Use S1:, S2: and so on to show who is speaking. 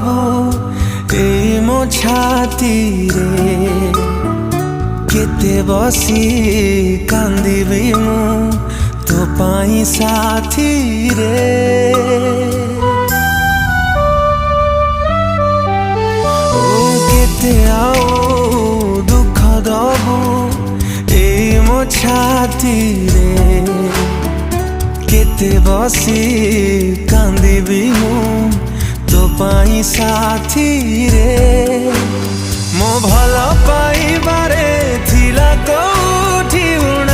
S1: दबू ए मो छाती रे केते बसी कांदिबी मु तो पाई साथी रे। ओ केते आओ दुख दबू ए मो छाती रे केते बसी कांदिबी मु तो पाई साथी रे। मो भल पाइबारे थिला कोठी उण